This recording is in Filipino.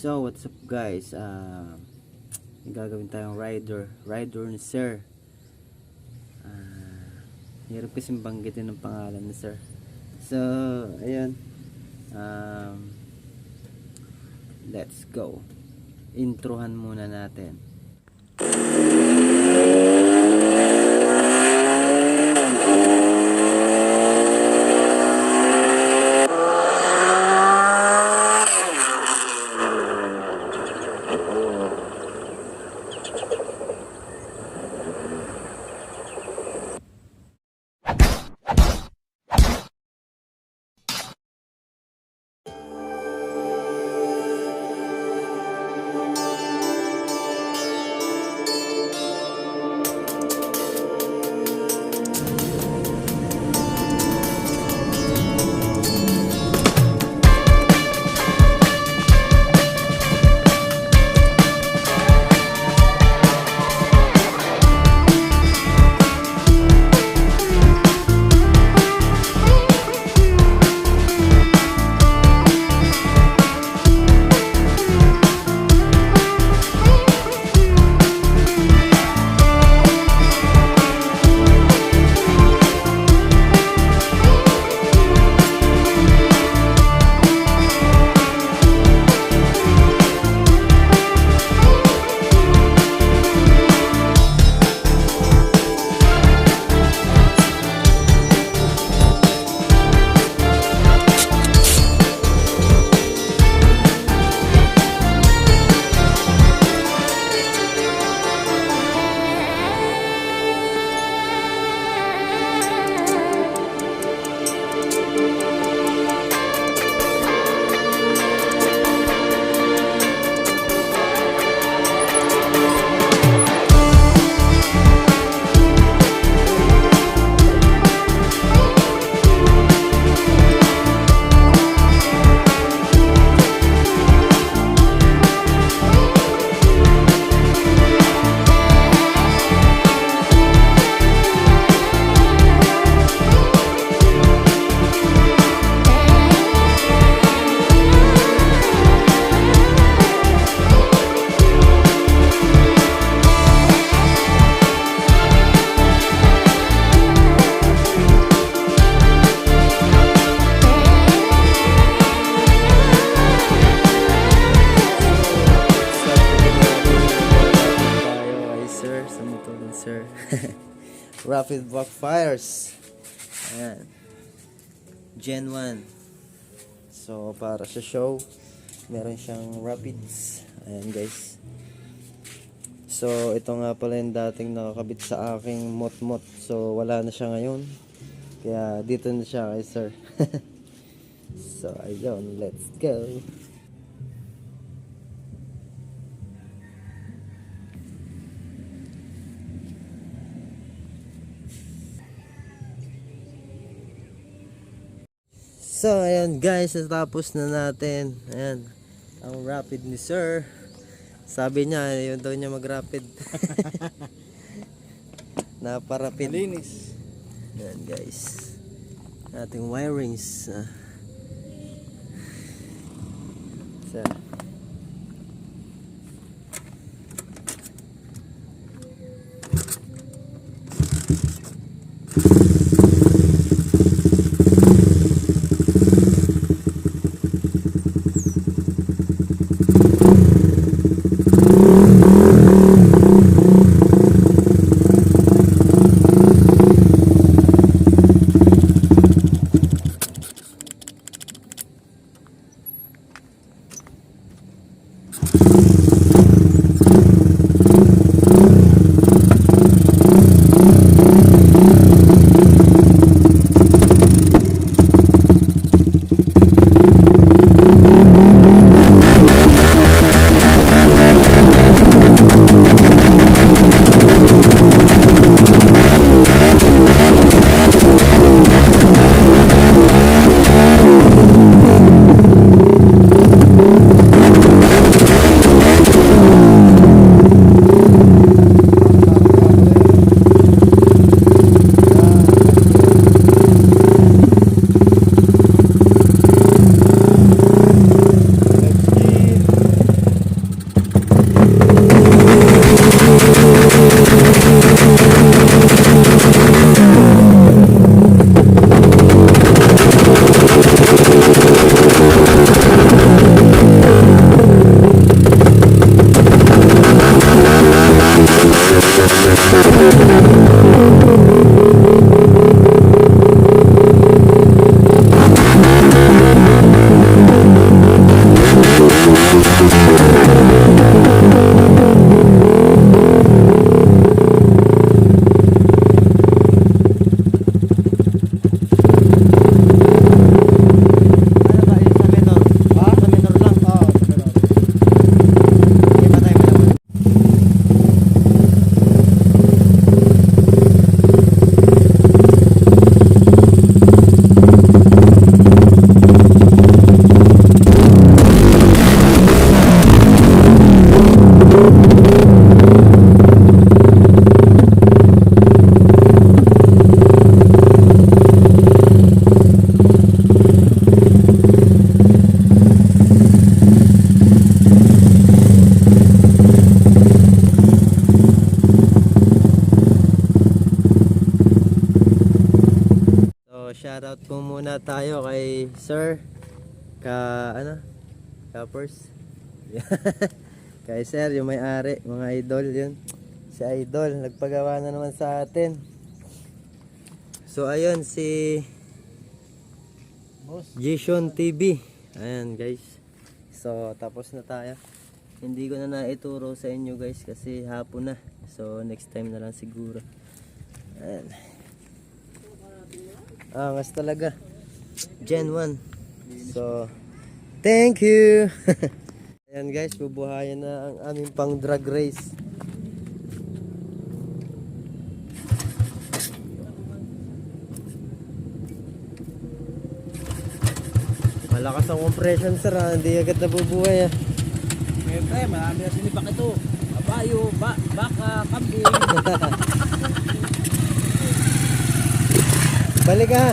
So what's up guys, may gagawin tayong rider ni sir. Hirap kasing banggitin ng pangalan ni sir. So ayun, let's go. Introhan muna natin. Sir. Rapid backfires. Ayan. Gen 1. So para sa show, meron siyang rapids. Ayan guys. So ito nga pala yung dating nakakabit sa aking mot-mot. So wala na siya ngayon. Kaya dito na siya kay sir. So ayun, let's go. So ayan guys, natapos na natin. Ayan, ang rapid ni sir. Sabi niya, yun daw niya mag-rapid. Naparapid. Malinis. Ayan guys, ating wirings. So shoutout po muna tayo kay Sir Kappers. Kay Sir, yung may-ari, mga idol yun. Si Idol, nagpagawa na naman sa atin. So ayun, si Jason TV. Ayan guys. So tapos na tayo. Hindi ko na naituro sa inyo guys kasi hapon na. So next time na lang siguro. Ayan. Angas talaga. Gen 1. So thank you. Ayan guys, bubuhayan na ang aming pang drag race. Malakas ang compression sir, hindi agad nabubuhay ah. Siyempre, marami na sinibak ito. Kabayo, baka, kambing. Balik ka.